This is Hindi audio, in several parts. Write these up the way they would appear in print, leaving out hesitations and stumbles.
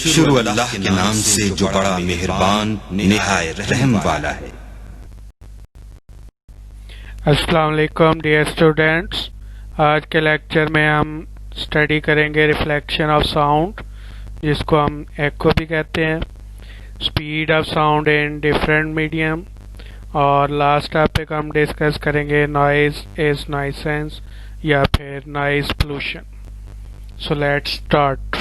शुरू अल्लाह के नाम से जो बड़ा मेहरबान निहायत रहम वाला है। अस्सलाम वालेकुम डियर स्टूडेंट्स, आज के लेक्चर में हम स्टडी करेंगे रिफ्लेक्शन ऑफ साउंड, जिसको हम एको भी कहते हैं, speed of sound in different medium, और लास्ट टॉपिक हम डिस्कस करेंगे नॉइज इज नॉइसेंस या फिर noise pollution. So let's start.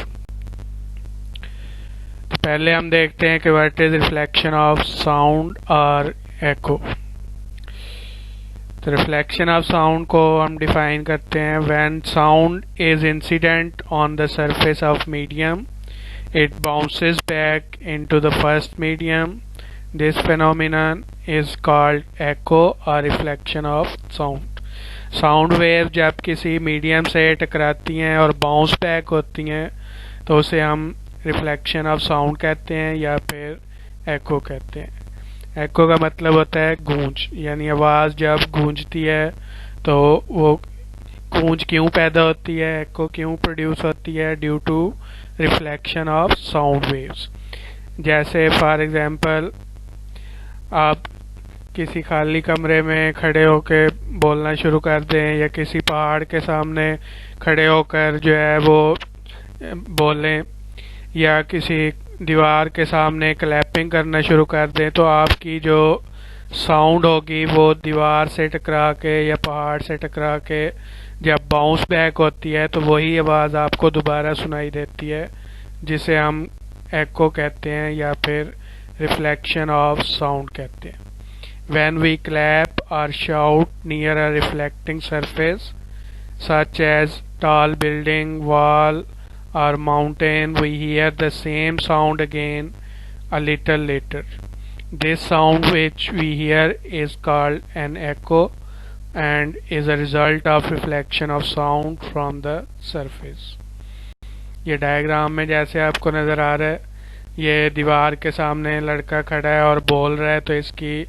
तो पहले हम देखते हैं कि what is reflection of sound और एको। तो रिफ्लेक्शन ऑफ साउंड को हम डिफाइन करते हैं when sound is incident on the surface of medium, it bounces back into the first medium. This phenomenon is called echo or reflection of sound. Sound wave जब किसी मीडियम से टकराती हैं और बाउंस बैक होती हैं तो उसे हम रिफ्लेक्शन ऑफ साउंड कहते हैं या फिर एको कहते हैं। एको का मतलब होता है गूंज, यानी आवाज़ जब गूंजती है तो वो गूंज क्यों पैदा होती है, एको क्यों प्रोड्यूस होती है, due to reflection of sound waves. जैसे फॉर एग्जांपल आप किसी खाली कमरे में खड़े होकर बोलना शुरू कर दें या किसी पहाड़ के सामने खड़े होकर जो है वो बोलें या किसी दीवार के सामने क्लैपिंग करना शुरू कर दें, तो आपकी जो साउंड होगी वो दीवार से टकरा के या पहाड़ से टकरा के जब बाउंस बैक होती है तो वही आवाज़ आपको दोबारा सुनाई देती है, जिसे हम एको कहते हैं या फिर रिफ्लेक्शन ऑफ साउंड कहते हैं। When we clap or shout near a reflecting surface such as tall building, wall or mountain, we hear the same sound again a little later. This sound which we hear is called an echo and is a result of reflection of sound from the surface. ये डायग्राम में जैसे आपको नज़र आ रहा है, ये दीवार के सामने लड़का खड़ा है और बोल रहा है, तो इसकी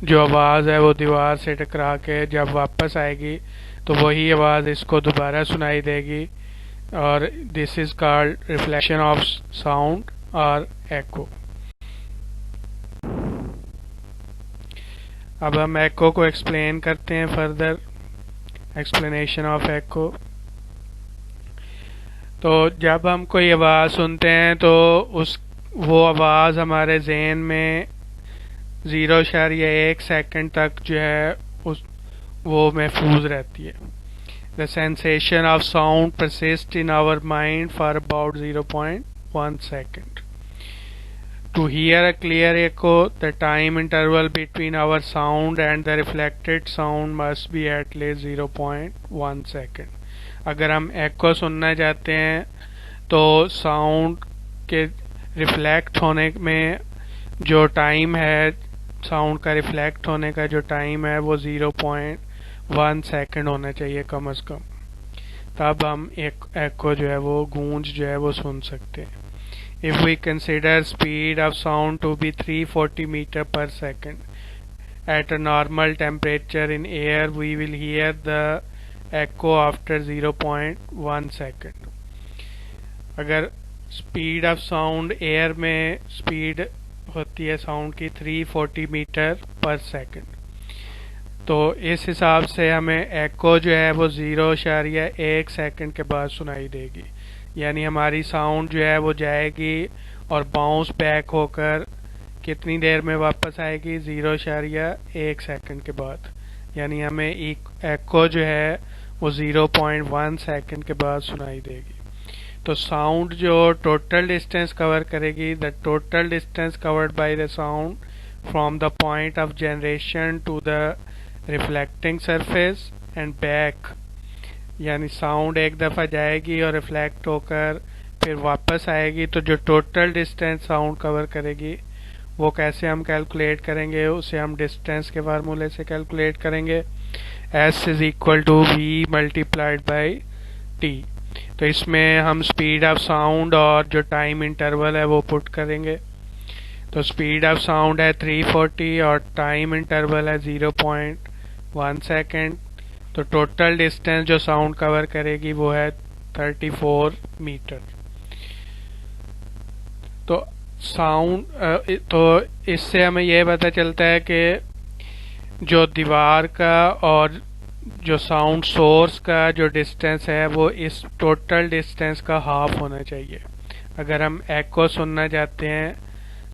जो आवाज़ है वो दीवार से टकरा के जब वापस आएगी तो वही आवाज़ इसको दोबारा सुनाई देगी, और this is called reflection of sound और एको। अब हम एको को एक्सप्लेन करते हैं, फर्दर एक्सप्लेनेशन ऑफ एको। तो जब हम कोई आवाज़ सुनते हैं तो वो आवाज़ हमारे ज़हन में 0.1 सेकंड तक जो है वो महफूज रहती है। The sensation of sound persist in our mind for about 0.1 second. To hear a clear echo, the time interval between our sound and the reflected sound must be at least 0.1 second. अगर हम एको सुनना चाहते हैं तो साउंड के रिफ्लेक्ट होने में जो टाइम है, साउंड का रिफ्लेक्ट होने का जो टाइम है वो 0.1 सेकंड होना चाहिए कम अज़ कम, तब हम एक एको जो है वो गूंज जो है वो सुन सकते हैं। If we consider speed of sound to be 340 meter per second at a normal temperature in air, we will hear the echo after 0.1 second. अगर स्पीड ऑफ साउंड एयर में स्पीड होती है साउंड की 340 मीटर पर सेकंड, तो इस हिसाब से हमें एको जो है वो 0.1 सेकंड के बाद सुनाई देगी, यानी हमारी साउंड जो है वो जाएगी और बाउंस बैक होकर कितनी देर में वापस आएगी, 0.1 सेकंड के बाद, यानी हमें एको जो है वो 0.1 सेकंड के बाद सुनाई देगी। तो साउंड जो टोटल डिस्टेंस कवर करेगी, the total distance covered by the sound from the point of generation to the reflecting surface and back, यानी साउंड एक दफ़ा जाएगी और रिफ्लेक्ट होकर फिर वापस आएगी, तो जो टोटल डिस्टेंस साउंड कवर करेगी वो कैसे हम कैलकुलेट करेंगे, उसे हम डिस्टेंस के फार्मूले से कैलकुलेट करेंगे, S is equal to V multiplied by T। तो इसमें हम स्पीड ऑफ साउंड और जो टाइम इंटरवल है वो पुट करेंगे। तो स्पीड ऑफ साउंड है 340 और टाइम इंटरवल है 0.1 सेकेंड, तो टोटल डिस्टेंस जो साउंड कवर करेगी वो है 34 मीटर। तो साउंड तो इससे हमें यह पता चलता है कि जो दीवार का और जो साउंड सोर्स का जो डिस्टेंस है वो इस टोटल डिस्टेंस का हाफ होना चाहिए। अगर हम एको सुनना चाहते हैं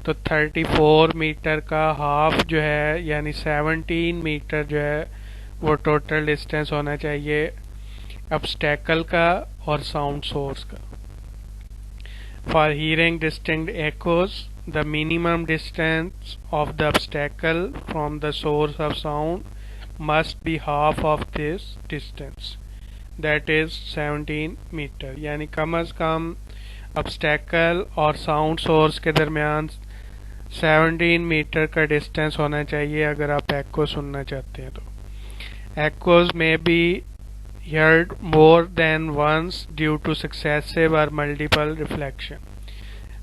तो 34 मीटर का हाफ जो है यानी 17 मीटर जो है वो टोटल डिस्टेंस होना चाहिए ऑब्स्टेकल का और साउंड सोर्स का। For hearing distinct echoes, the minimum distance of the obstacle from the source of sound must be half of this distance, that is 17 metre. यानी कम अज कम obstacle और sound source के दरमियान 17 मीटर का डिस्टेंस होना चाहिए अगर आप echo सुनना चाहते हैं तो। Echoes may be heard more than once due to successive or multiple reflection।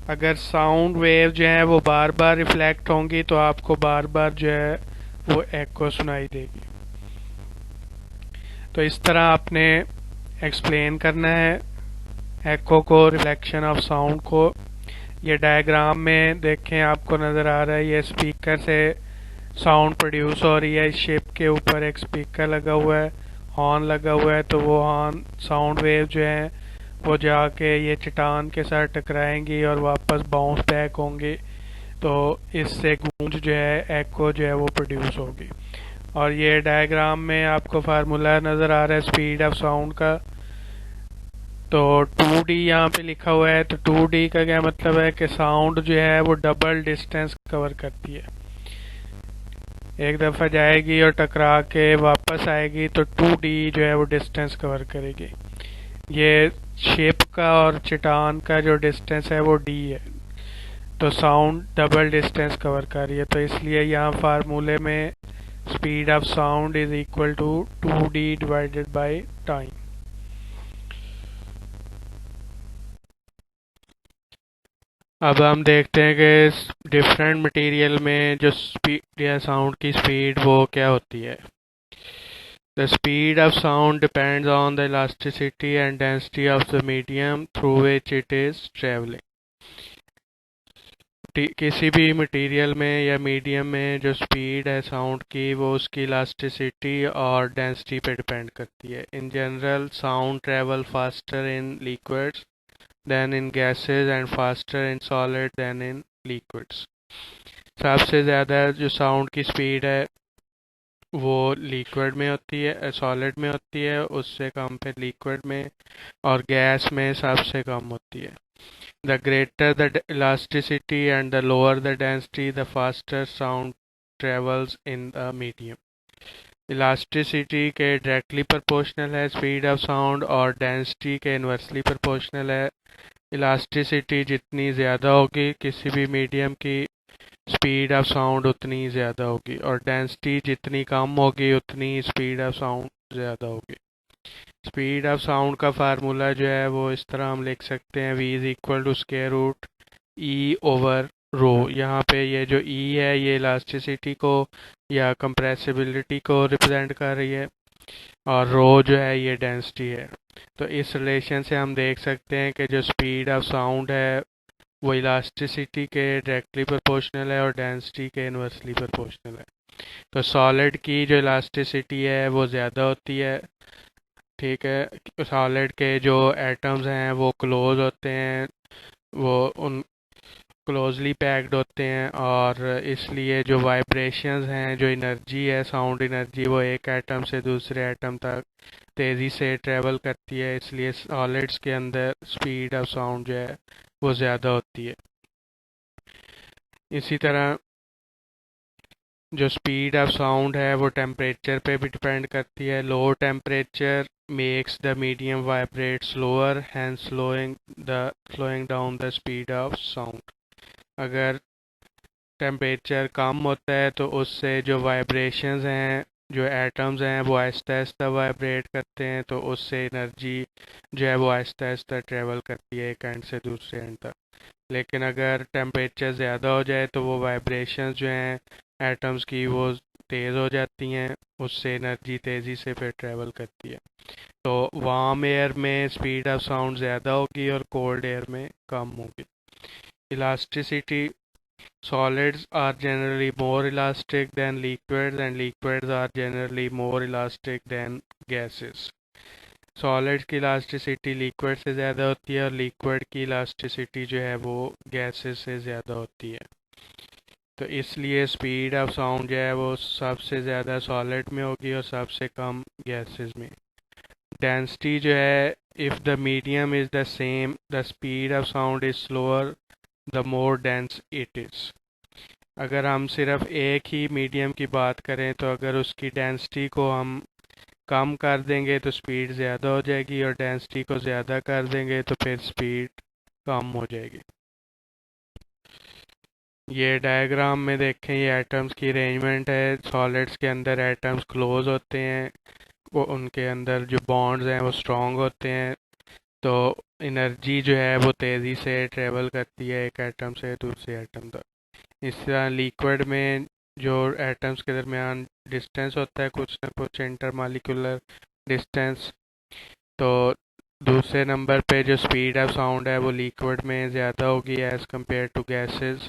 अगर साउंड वेव जो है वो बार बार रिफ्लेक्ट होंगी तो आपको बार बार जो है वो एको सुनाई देगी। तो इस तरह आपने एक्सप्लेन करना है एको को, रिफ्लेक्शन ऑफ साउंड को। ये डायग्राम में देखें आपको नज़र आ रहा है ये स्पीकर से साउंड प्रोड्यूस हो रही है। इस शिप के ऊपर एक स्पीकर लगा हुआ है, हॉर्न लगा हुआ है, तो वो हॉर्न साउंड वेव जो है वो जाके ये चट्टान के साथ टकराएंगी और वापस बाउंस बैक होंगी। तो इससे गूंज जो है एको जो है वो प्रोड्यूस होगी। और ये डायग्राम में आपको फार्मूला नज़र आ रहा है स्पीड ऑफ साउंड का। तो 2D यहाँ पे लिखा हुआ है। तो 2D का क्या मतलब है कि साउंड जो है वो डबल डिस्टेंस कवर करती है। एक दफ़ा जाएगी और टकरा के वापस आएगी तो 2D जो है वो डिस्टेंस कवर करेगी। ये शेप का और चट्टान का जो डिस्टेंस है वो D है। तो साउंड डबल डिस्टेंस कवर कर रही है। तो इसलिए यहाँ फार्मूले में speed of sound is equal to 2D divided by time. अब हम देखते हैं कि डिफरेंट मटेरियल में जो स्पीड या साउंड की स्पीड वो क्या होती है। The speed of sound depends on the elasticity and density of the medium through which it is traveling। किसी भी मटेरियल में या मीडियम में जो स्पीड है साउंड की वो उसकी इलास्टिसिटी और डेंसिटी पे डिपेंड करती है। In general sound travel faster in liquids than in gases and faster in solid than in liquids. सबसे ज़्यादा जो साउंड की स्पीड है वो लिक्विड में होती है, सॉलिड में होती है, उससे कम फिर लिक्विड में, और गैस में सबसे कम होती है। The greater the elasticity and the lower the density, the faster sound travels in the medium। Elasticity के डायरेक्टली प्रोपोर्शनल है स्पीड ऑफ साउंड और डेंसिटी के इन्वर्सली प्रोपोर्शनल है। इलास्टिसिटी जितनी ज़्यादा होगी किसी भी मीडियम की स्पीड ऑफ साउंड उतनी ज़्यादा होगी, और डेंसिटी जितनी कम होगी उतनी स्पीड ऑफ साउंड ज़्यादा होगी। स्पीड ऑफ साउंड का फार्मूला जो है वो इस तरह हम लिख सकते हैं, v is equal to square root e over rho. यहाँ पे ये जो ई है ये इलास्टिसिटी को या कंप्रेसिबिलिटी को रिप्रेजेंट कर रही है, और रो जो है ये डेंसिटी है। तो इस रिलेशन से हम देख सकते हैं कि जो स्पीड ऑफ साउंड है वो इलास्टिसिटी के डायरेक्टली प्रोपोर्शनल है और डेंसिटी के इन्वर्सली प्रोपोर्शनल है। तो सॉलिड की जो इलास्टिसिटी है वो ज़्यादा होती है, ठीक है। सॉलिड के जो एटम्स हैं वो क्लोज होते हैं, वो उन क्लोजली पैक्ड होते हैं, और इसलिए जो वाइब्रेशंस हैं, जो एनर्जी है साउंड एनर्जी, वो एक एटम से दूसरे एटम तक तेज़ी से ट्रेवल करती है। इसलिए सॉलिड्स के अंदर स्पीड ऑफ साउंड जो है वो ज़्यादा होती है। इसी तरह जो स्पीड ऑफ साउंड है वो टेम्परेचर पे भी डिपेंड करती है। Low temperature makes the medium vibrate slower hand slowing down the speed of sound. अगर टेम्परेचर कम होता है तो उससे जो वाइब्रेशंस हैं, जो एटम्स हैं वो आहिस्ता आहिस्ता वाइब्रेट करते हैं, तो उससे एनर्जी जो है वो आहिस्ता आहिस्ता ट्रेवल करती है एक एंड से दूसरे एंड तक। लेकिन अगर टेम्परेचर ज़्यादा हो जाए तो वो वाइब्रेशंस जो हैं एटम्स की वो तेज़ हो जाती हैं, उससे एनर्जी तेज़ी से फिर ट्रैवल करती है। तो वार्म एयर में स्पीड ऑफ साउंड ज़्यादा होगी और कोल्ड एयर में कम होगी। Elasticity, solids are generally more elastic than liquids and liquids are generally more elastic than gases. Solids की इलास्टिसिटी लिक्विड से ज़्यादा होती है और लिक्विड की इलास्टिसिटी जो है वो गैसेस से ज़्यादा होती है। तो इसलिए स्पीड ऑफ साउंड जो है वो सबसे ज़्यादा सॉलिड में होगी और सबसे कम गैसेस में। डेंसिटी जो है, if the medium is the same the speed of sound is slower the more dense it is. अगर हम सिर्फ एक ही मीडियम की बात करें तो अगर उसकी डेंसिटी को हम कम कर देंगे तो स्पीड ज़्यादा हो जाएगी और डेंसिटी को ज़्यादा कर देंगे तो फिर स्पीड कम हो जाएगी। ये डायग्राम में देखें, ये एटम्स की अरेंजमेंट है। सॉलिड्स के अंदर एटम्स क्लोज होते हैं, वो उनके अंदर जो बॉन्ड्स हैं वो स्ट्रॉन्ग होते हैं, तो एनर्जी जो है वो तेज़ी से ट्रेवल करती है एक एटम से दूसरे एटम तक। इस तरह लिक्विड में जो एटम्स के दरमियान डिस्टेंस होता है कुछ ना कुछ इंटरमॉलिक्यूलर डिस्टेंस, तो दूसरे नंबर पे जो स्पीड ऑफ साउंड है वो लिक्विड में ज़्यादा होगी as compare to gases.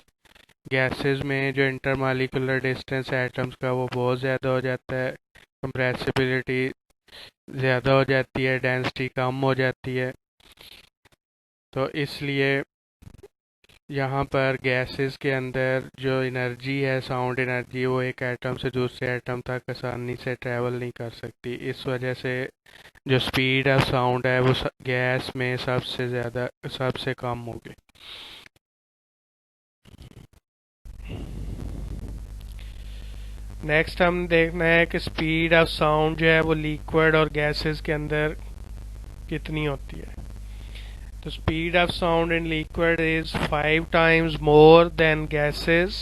Gases में जो इंटरमॉलिक्यूलर डिस्टेंस है एटम्स का वो बहुत ज़्यादा हो जाता है, कंप्रेसिबिलिटी ज़्यादा हो जाती है, डेंसिटी कम हो जाती है। तो इसलिए यहाँ पर गैसेस के अंदर जो एनर्जी है, साउंड एनर्जी, वो एक एटम से दूसरे एटम तक आसानी से ट्रैवल नहीं कर सकती। इस वजह से जो स्पीड ऑफ साउंड है वो गैस में सबसे कम होगी। नेक्स्ट हम देखना है कि स्पीड ऑफ साउंड जो है वो लिक्विड और गैसेस के अंदर कितनी होती है। The speed of sound in liquid is 5 times more than gases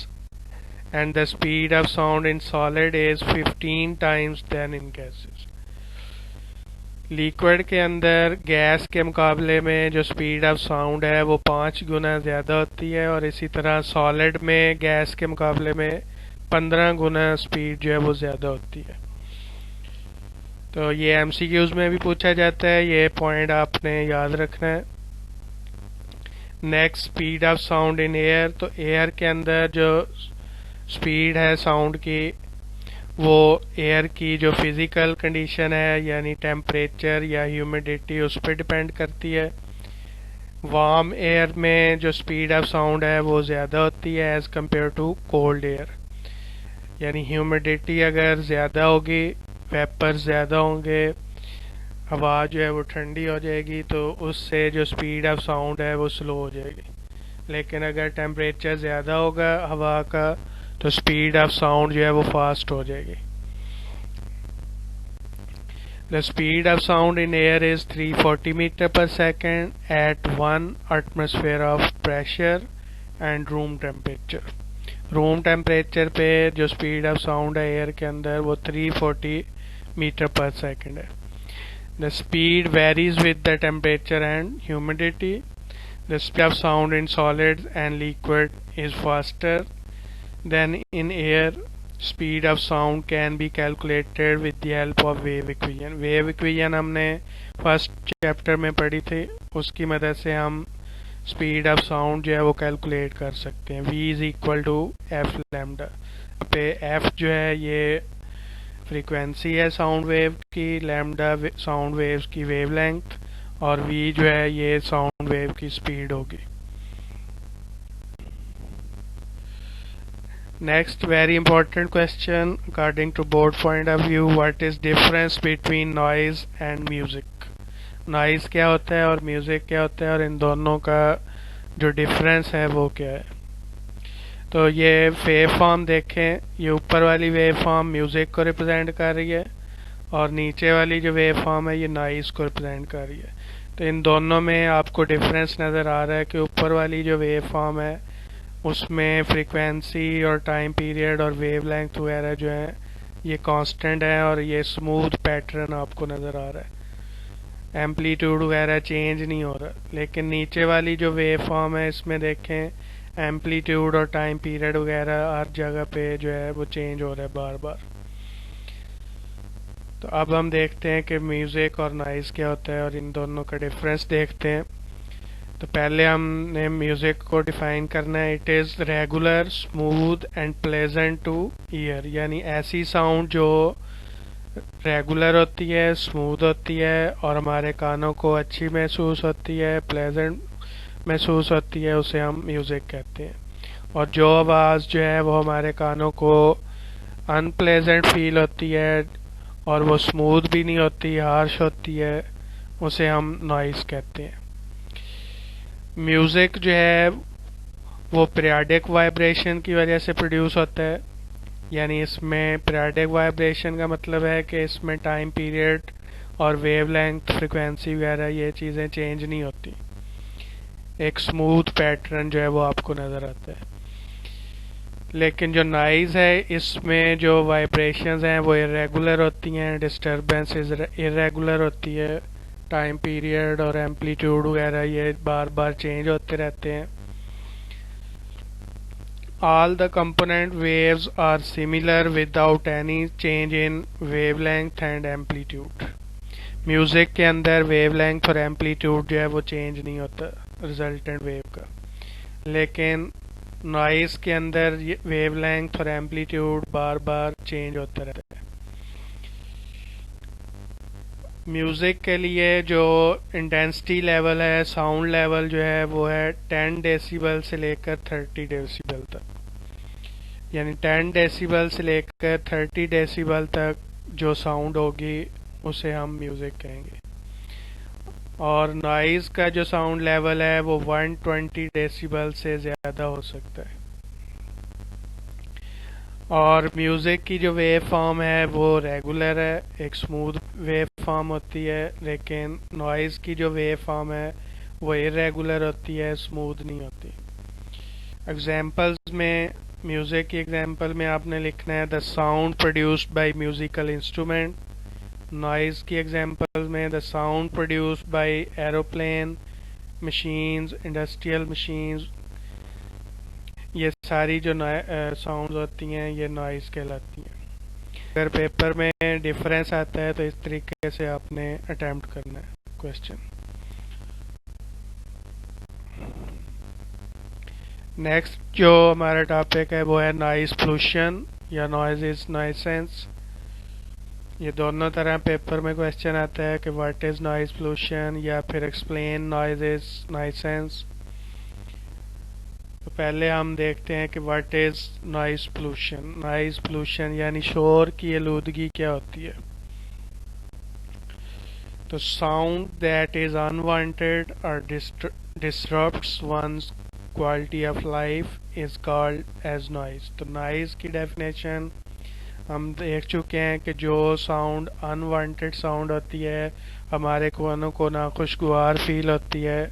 and the speed of sound in solid is 15 times than in gases. Liquid के अंदर गैस के मुकाबले में जो स्पीड ऑफ साउंड है वो 5 गुना ज़्यादा होती है और इसी तरह सॉलिड में गैस के मुकाबले में 15 गुना स्पीड जो है वो ज़्यादा होती है। तो ये MCQs में भी पूछा जाता है, ये पॉइंट आपने याद रखना है। Next, speed of sound in air. तो एयर के अंदर जो स्पीड है साउंड की वो एयर की जो फिज़िकल कंडीशन है यानी टेम्परेचर या ह्यूमिडिटी उस पर डिपेंड करती है। वार्म एयर में जो स्पीड ऑफ साउंड है वो ज़्यादा होती है as compare to cold air, यानी ह्यूमिडिटी अगर ज़्यादा होगी, वेपर्स ज़्यादा होंगे, हवा जो है वो ठंडी हो जाएगी तो उससे जो स्पीड ऑफ साउंड है वो स्लो हो जाएगी। लेकिन अगर टेम्परेचर ज़्यादा होगा हवा का तो स्पीड ऑफ साउंड जो है वो फास्ट हो जाएगी। The speed of sound in air is 340 meter per second at 1 atmosphere of pressure and room temperature. Room temperature पे जो स्पीड ऑफ साउंड है एयर के अंदर वो 340 मीटर पर सेकेंड है। The speed varies with the temperature and humidity. The speed of sound in solids and liquid is faster than in air. Speed of sound can be calculated with the help of wave equation. Wave equation हमने फर्स्ट चैप्टर में पढ़ी थी, उसकी मदद से हम स्पीड ऑफ साउंड जो है वो कैलकुलेट कर सकते हैं। v is equal to F lambda पे f जो है ये फ्रीक्वेंसी है साउंड वेव की, लैम्डा साउंड वेव्स की वेवलेंथ और v जो है ये साउंड वेव की स्पीड होगी। Next, very important question according to board point of view, what is difference between noise and music. Noise क्या होता है और म्यूजिक क्या होता है और इन दोनों का जो डिफरेंस है वो क्या है। तो ये वेव फॉर्म देखें, ये ऊपर वाली वेव फॉर्म म्यूजिक को रिप्रेजेंट कर रही है और नीचे वाली जो वेव फॉर्म है ये नॉइज को रिप्रेजेंट कर रही है। तो इन दोनों में आपको डिफरेंस नज़र आ रहा है कि ऊपर वाली जो वेव फॉर्म है उसमें फ्रीक्वेंसी और टाइम पीरियड और वेवलेंथ वगैरह जो है ये कांस्टेंट है और ये स्मूथ पैटर्न आपको नज़र आ रहा है, एम्पलीट्यूड वगैरह चेंज नहीं हो रहा। लेकिन नीचे वाली जो वेव फॉर्म है इसमें देखें एम्पलीट्यूड और टाइम पीरियड वगैरह हर जगह पे जो है वो चेंज हो रहा है बार बार। तो अब हम देखते हैं कि म्यूज़िक और नॉइज़ क्या होता है और इन दोनों का डिफरेंस देखते हैं। तो पहले हमने म्यूज़िक को डिफाइन करना है। It is regular, smooth and pleasant two year, यानी ऐसी साउंड जो रेगुलर होती है, स्मूथ होती है और हमारे कानों को अच्छी महसूस होती है, प्लेजेंट महसूस होती है, उसे हम म्यूज़िक कहते हैं। और जो आवाज़ जो है वो हमारे कानों को अनप्लेजेंट फील होती है और वो स्मूथ भी नहीं होती, हार्श होती है, उसे हम नॉइज़ कहते हैं। म्यूज़िक जो है वो पीरियाडिक वाइब्रेशन की वजह से प्रोड्यूस होता है, यानी इसमें पीरियाडिक वाइब्रेशन का मतलब है कि इसमें टाइम पीरियड और वेवलेंथ, फ्रिक्वेंसी वगैरह ये चीज़ें चेंज नहीं होती। एक स्मूथ पैटर्न जो है वो आपको नज़र आता है। लेकिन जो नॉइज़ है इसमें जो वाइब्रेशंस हैं वो इरेगुलर होती हैं, डिस्टर्बेंस इरेगुलर होती है, टाइम पीरियड और एम्पलीट्यूड वगैरह ये बार बार चेंज होते रहते हैं। All the component waves are similar without any change in wavelength and amplitude. Music के अंदर वेवलेंथ और एम्पलीट्यूड जो है वो चेंज नहीं होता रिजल्टेंट वेव का, लेकिन नॉइज़ के अंदर वेवलेंथ और एम्पलीट्यूड बार बार चेंज होता रहता है। म्यूज़िक के लिए जो इंटेंसिटी लेवल है, साउंड लेवल जो है वो है 10 डेसिबल से लेकर 30 डेसिबल तक, यानी 10 डेसिबल से लेकर 30 डेसिबल तक जो साउंड होगी उसे हम म्यूज़िक कहेंगे। और नॉइज़ का जो साउंड लेवल है वो 120 डेसिबल से ज़्यादा हो सकता है। और म्यूज़िक की जो वेव फॉर्म है वो रेगुलर है, एक स्मूथ वेव फॉर्म होती है, लेकिन नॉइज़ की जो वेव फॉर्म है वो इरेगुलर होती है, स्मूथ नहीं होती। एग्जाम्पल्स में, म्यूज़िक की एग्जाम्पल में आपने लिखना है the sound produced by musical instrument. Noise की एग्जाम्पल में the sound produced by aeroplane, machines, industrial machines. ये सारी जो साउंड्स होती हैं ये नॉइज़ कहलाती हैं। अगर पेपर में डिफरेंस आता है तो इस तरीके से आपने अटेम्प्ट करना है क्वेश्चन। नेक्स्ट जो हमारा टॉपिक है वो है नॉइज़ पोल्यूशन या नॉइज़ नॉइसेंस। ये दोनों तरह पेपर में क्वेश्चन आता है कि व्हाट इज़ नॉइज़ पोल्यूशन या फिर एक्सप्लेन नॉइज़ नॉइसेंस। तो पहले हम देखते हैं कि what is noise pollution. Noise pollution यानी शोर की आलूदगी क्या होती है। तो साउंड दैट इज़ अनवांटेड और disturbs one's quality of life is called as noise. तो नॉइज़ की डेफिनेशन हम देख चुके हैं कि जो साउंड अनवांटेड साउंड होती है, हमारे कानों को नाखुशगवार फील होती है,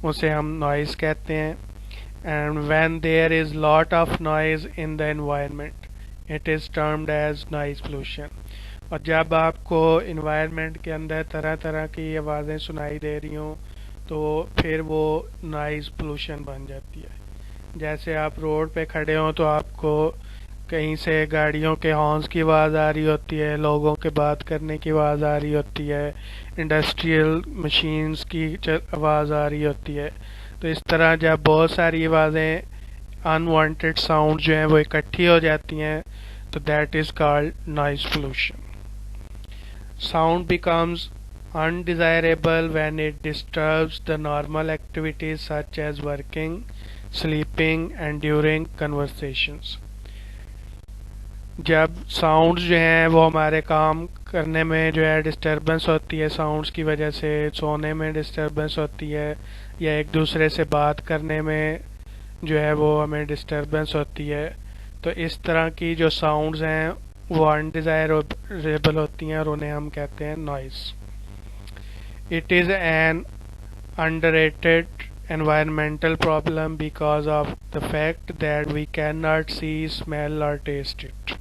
उसे हम नॉइज़ कहते हैं। And when there is lot of noise in the environment it is termed as noise pollution. और जब आपको इन्वायरमेंट के अंदर तरह तरह की आवाज़ें सुनाई दे रही हों तो फिर वो नॉइज़ पोल्यूशन बन जाती है। जैसे आप रोड पे खड़े हों तो आपको कहीं से गाड़ियों के हॉर्न्स की आवाज़ आ रही होती है, लोगों के बात करने की आवाज़ आ रही होती है, इंडस्ट्रियल मशीन्स की आवाज़ आ रही होती है। तो इस तरह जब बहुत सारी आवाज़ें अनवांटेड साउंड जो हैं वो इकट्ठी हो जाती हैं तो that is called noise pollution. Sound becomes undesirable when it disturbs the normal activities such as working, sleeping and during conversations। जब साउंड्स जो हैं वो हमारे काम करने में जो है डिस्टर्बेंस होती है, साउंड्स की वजह से सोने में डिस्टर्बेंस होती है या एक दूसरे से बात करने में जो है वो हमें डिस्टर्बेंस होती है, तो इस तरह की जो साउंड्स हैं वो अनडिज़ायरेबल होती हैं और उन्हें हम कहते हैं noise. It is an underrated environmental problem because of the fact that we cannot see, smell or taste it।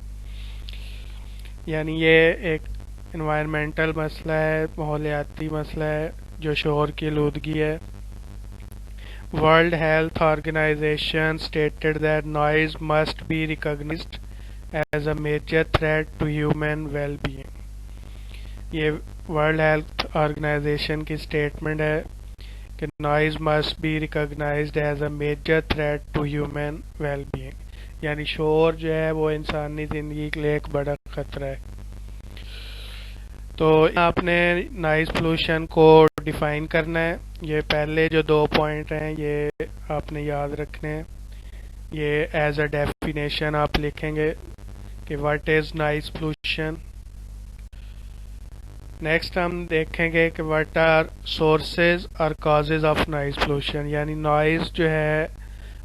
यानी ये एक environmental मसला है, माहौलियाती मसला है जो शोर की आलूदगी है। World Health Organization stated that noise must be recognized as a major threat to human well-being. ये वर्ल्ड हेल्थ ऑर्गेनाइजेशन की स्टेटमेंट है कि noise must be recognised as a major threat to human well-being, यानी शोर जो है वो इंसानी ज़िंदगी के लिए एक बड़ा खतरा है। तो आपने नॉइज पोल्यूशन को डिफाइन करना है। ये पहले जो 2 पॉइंट हैं ये आपने याद रखने हैं। ये एज अ डेफिनेशन आप लिखेंगे कि what is noise pollution. Next हम देखेंगे कि व्हाट आर सोर्सेज और कॉजेज ऑफ नॉइज पोल्यूशन, यानी नॉइज जो है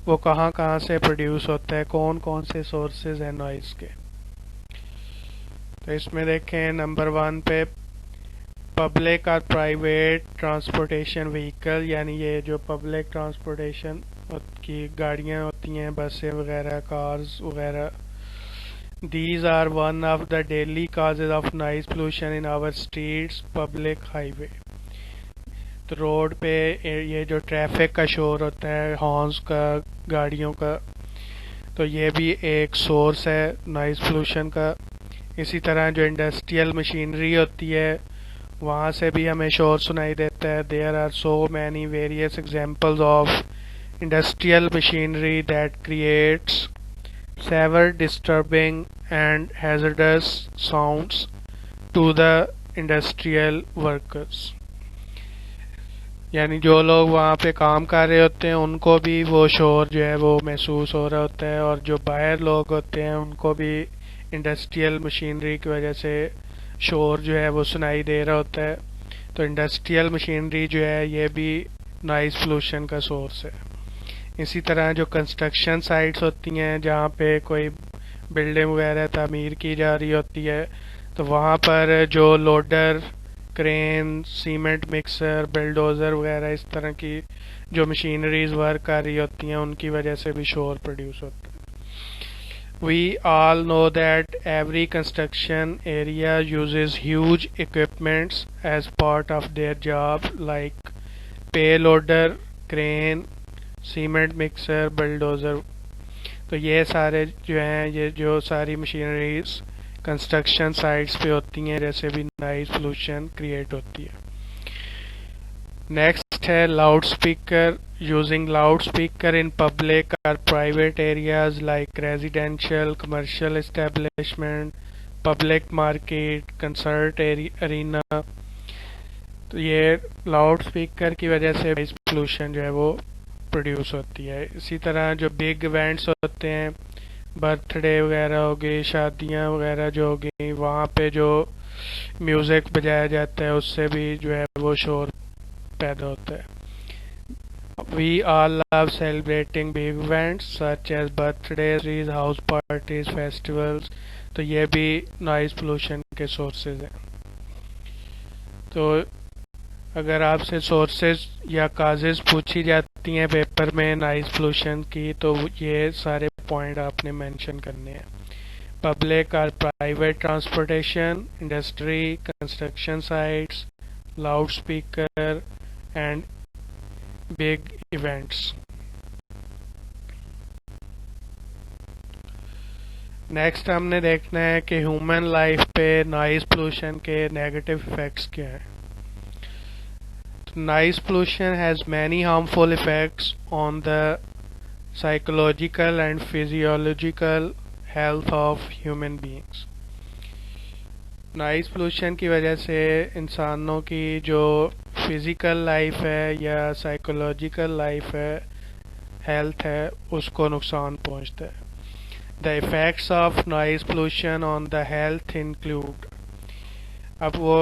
वो कहाँ कहाँ से प्रोड्यूस होता है, कौन कौन से सोर्सेज हैं नॉइज के। तो इसमें देखें नंबर 1 पे पब्लिक और प्राइवेट ट्रांसपोर्टेशन व्हीकल, यानी ये जो पब्लिक ट्रांसपोर्टेशन की गाड़ियाँ होती हैं, बसें वगैरह, कार्स वगैरह, these are one of the daily causes of noise pollution in our streets, public highway। तो रोड पे ये जो ट्रैफिक का शोर होता है, हॉर्न्स का, गाड़ियों का, तो ये भी एक सोर्स है नॉइज़ पोल्यूशन का। इसी तरह जो इंडस्ट्रियल मशीनरी होती है वहाँ से भी हमें शोर सुनाई देता है। There are so many various examples of industrial machinery that creates several disturbing and hazardous sounds to the industrial workers। यानी जो लोग वहाँ पे काम कर रहे होते हैं उनको भी वो शोर जो है वो महसूस हो रहा होता है, और जो बाहर लोग होते हैं उनको भी इंडस्ट्रियल मशीनरी की वजह से शोर जो है वो सुनाई दे रहा होता है। तो इंडस्ट्रियल मशीनरी जो है ये भी नॉइज़ पोल्यूशन का सोर्स है। इसी तरह जो कंस्ट्रक्शन साइट्स होती हैं जहाँ पे कोई बिल्डिंग वगैरह तामीर की जा रही होती है, तो वहाँ पर जो loader, crane, cement mixer, bulldozer वगैरह इस तरह की जो मशीनरीज वर्क कर रही होती हैं उनकी वजह से भी शोर प्रोड्यूस होता है। We all know that every construction area uses huge equipments as part of their job like payloader, crane, cement mixer, bulldozer. तो ये सारे जो हैं, ये जो सारी मशीनरीज कंस्ट्रक्शन साइट्स पे होती हैं, जैसे भी नॉइज़ पोल्यूशन क्रिएट होती है। नेक्स्ट है loud speaker. Using loud speaker in public और private areas like residential, commercial establishment, public market, concert arena. तो ये लाउड स्पीकर की वजह से नॉइज़ पोल्यूशन जो है वो प्रोड्यूस होती है। इसी तरह जो बिग इवेंट्स होते हैं, बर्थडे वगैरह हो गई, शादियां वगैरह जो हो गई, वहाँ पे जो म्यूज़िक बजाया जाता है उससे भी जो है वो शोर पैदा होता है। We all love celebrating big events such as birthdays, house parties, festivals। तो ये भी नॉइज़ पोल्यूशन के सोर्सेज हैं। तो अगर आपसे सोर्सेज या काजेज पूछी जाती हैं पेपर में नॉइज़ पोल्यूशन की, तो ये सारे पॉइंट आपने मेंशन करने हैं। पब्लिक और private transportation, industry, construction sites, loud speaker and big events. Next हमने देखना है कि ह्यूमन लाइफ पे नॉइज़ पोल्यूशन के नेगेटिव इफेक्ट्स क्या हैं। Noise pollution has many harmful effects on the psychological and physiological health of human beings। Noise pollution की वजह से इंसानों की जो फिज़िकल लाइफ है या साइकोलॉजिकल लाइफ है, हेल्थ है, उसको नुकसान पहुंचता है। The effects of noise pollution on the health include. अब वो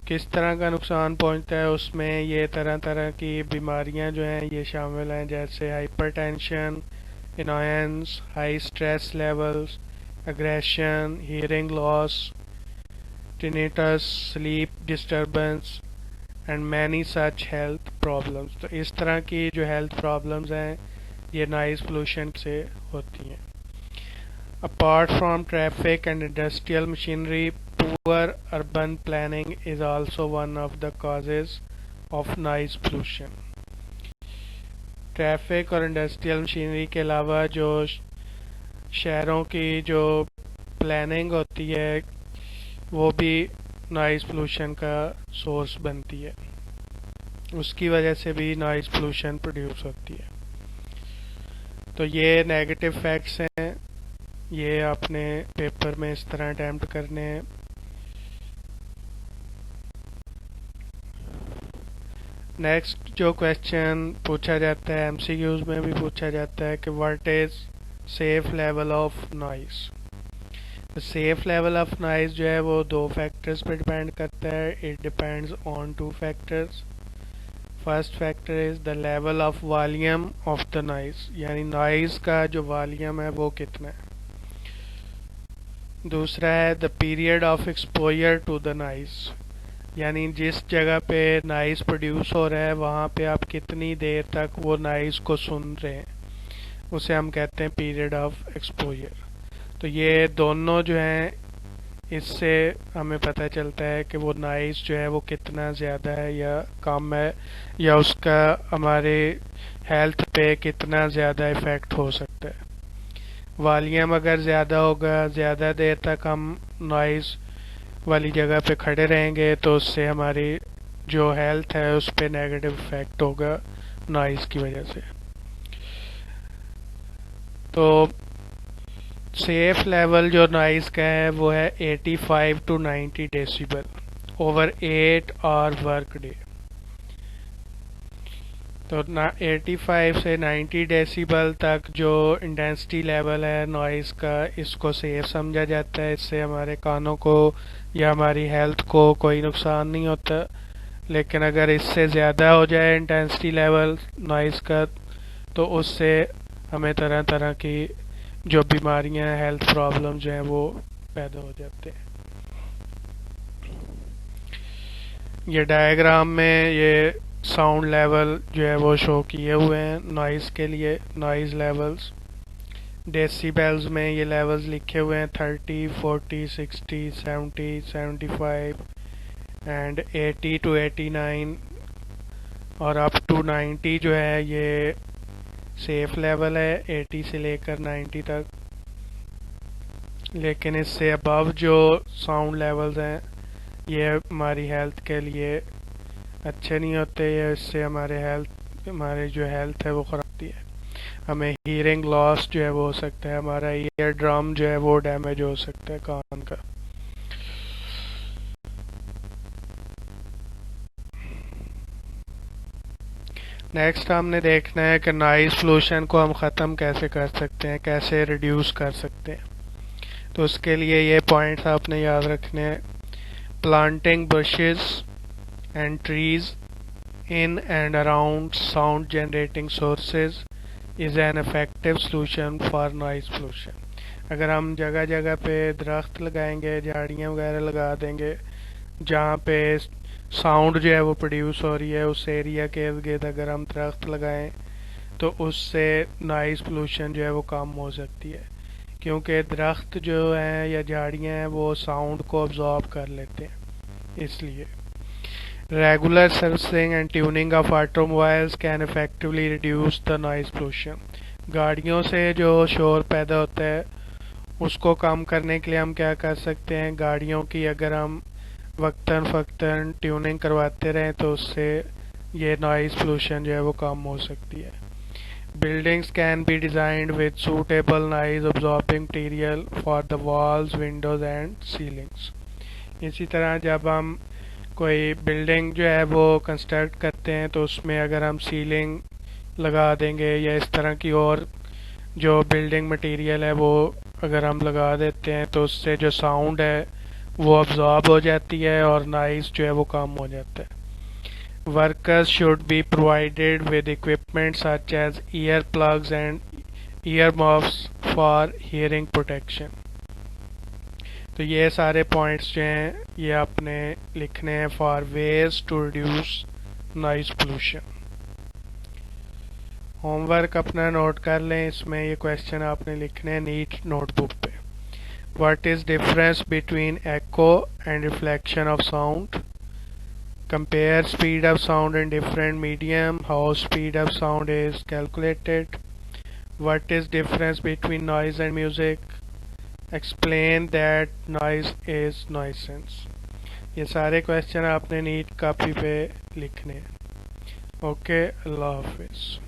किस तरह का नुकसान पहुंचता है, उसमें ये तरह तरह की बीमारियां जो हैं ये शामिल हैं, जैसे hypertension, annoyance, high stress levels, aggression, hearing loss, tinnitus, sleep disturbance and many such health problems. तो इस तरह की जो हेल्थ प्रॉब्लम्स हैं ये नॉइज़ पोल्यूशन से होती हैं। Apart from traffic and industrial machinery, poor urban planning is also one of the causes of noise pollution। Traffic और इंडस्ट्रियल मशीनरी के अलावा जो शहरों की जो प्लानिंग होती है वो भी नॉइज़ पोल्यूशन का सोर्स बनती है, उसकी वजह से भी नॉइज़ पोल्यूशन प्रोड्यूस होती है। तो ये नेगेटिव फैक्ट्स हैं, ये आपने पेपर में इस तरह अटैम्प्ट करने हैं। नेक्स्ट जो क्वेश्चन पूछा जाता है एमसीक्यूज में भी पूछा जाता है कि what is safe level of noise. Safe level of noise जो है वो दो फैक्टर्स पे डिपेंड करता है। It depends on two factors. First factor is the level of volume of the noise, यानी नॉइज़ का जो वॉल्यूम है वो कितना है। दूसरा है the period of exposure to the noise, यानी जिस जगह पे नॉइज़ प्रोड्यूस हो रहा है वहाँ पे आप कितनी देर तक वो नॉइज़ को सुन रहे हैं, उसे हम कहते हैं पीरियड ऑफ एक्सपोजर। तो ये दोनों जो हैं इससे हमें पता चलता है कि वो नॉइज़ जो है वो कितना ज़्यादा है या कम है, या उसका हमारे हेल्थ पे कितना ज़्यादा इफ़ेक्ट हो सकता है। वॉल्यूम अगर ज़्यादा होगा, ज़्यादा देर तक हम नॉइज़ वाली जगह पे खड़े रहेंगे तो उससे हमारी जो हेल्थ है उस पर नेगेटिव इफेक्ट होगा नॉइज़ की वजह से। तो सेफ लेवल जो नॉइज़ का है वो है 85 to 90 decibel over 8 hour work day. तो 85 से 90 डेसिबल तक जो इंटेंसिटी लेवल है नॉइज़ का, इसको सेफ समझा जाता है। इससे हमारे कानों को या हमारी हेल्थ को कोई नुकसान नहीं होता। लेकिन अगर इससे ज़्यादा हो जाए इंटेंसिटी लेवल नॉइज़ का तो उससे हमें तरह तरह की जो बीमारियां, हेल्थ प्रॉब्लम जो हैं वो पैदा हो जाते हैं। ये डायग्राम में ये साउंड लेवल जो है वो शो किए हुए हैं नॉइज़ के लिए, नॉइज़ लेवल्स। डेसिबल्स में ये लेवल्स लिखे हुए हैं 30, 40, 60, 70, 75 एंड 80 to 89 और अप टू 90 जो है ये सेफ लेवल है, 80 से लेकर 90 तक। लेकिन इससे अबव जो साउंड लेवल्स हैं ये हमारी हेल्थ के लिए अच्छे नहीं होते, या इससे हमारे जो हेल्थ है वो खराब होती है। हमें हीयरिंग लॉस जो है वो हो सकता है, हमारा ईयर ड्रम जो है वो डैमेज हो सकता है कान का। नेक्स्ट हमने देखना है कि नॉइज़ पोल्यूशन को हम ख़त्म कैसे कर सकते हैं, कैसे रिड्यूस कर सकते हैं। तो उसके लिए ये पॉइंट्स आपने याद रखने हैं। Planting bushes and trees in and around sound generating sources is an effective solution for noise pollution। अगर हम जगह जगह पे दरख्त लगाएंगे, झाड़ियाँ वगैरह लगा देंगे जहाँ पे साउंड जो है वो प्रोड्यूस हो रही है, उस एरिया के इर्द गिर्द अगर हम दरख्त लगाएं तो उससे नॉइज़ पोल्यूशन जो है वो कम हो सकती है। क्योंकि दरख्त जो हैं या झाड़ियाँ हैं वो साउंड को अब्जॉर्ब कर लेते हैं, इसलिए। Regular servicing and tuning of automobiles can effectively reduce the noise pollution. गाड़ियों से जो शोर पैदा होता है उसको कम करने के लिए हम क्या कर सकते हैं, गाड़ियों की अगर हम वक्तन फ़क्तन ट्यूनिंग करवाते रहें तो उससे ये नॉइज़ पोल्यूशन जो है वो कम हो सकती है। Buildings can be designed with suitable noise absorbing material for the walls, windows and ceilings। इसी तरह जब हम कोई बिल्डिंग जो है वो कंस्ट्रक्ट करते हैं तो उसमें अगर हम सीलिंग लगा देंगे या इस तरह की और जो बिल्डिंग मटेरियल है वो अगर हम लगा देते हैं तो उससे जो साउंड है वो अब्जॉर्ब हो जाती है और नॉइज़ जो है वो कम हो जाता है। Workers should be provided with equipment such as ear plugs and earmuffs for hearing protection। तो ये सारे पॉइंट्स जो हैं ये आपने लिखने हैं four ways to reduce noise pollution. Homework अपना नोट कर लें, इसमें ये क्वेश्चन आपने लिखने हैं नीट नोटबुक पे। What is difference between echo and reflection of sound? compare speed of sound in different medium, how speed of sound is calculated, what is difference between noise and music, explain that noise is nuisance. ये सारे क्वेश्चन आपने नीट कॉपी पे लिखने हैं. ओके, अल्लाह हाफिज़.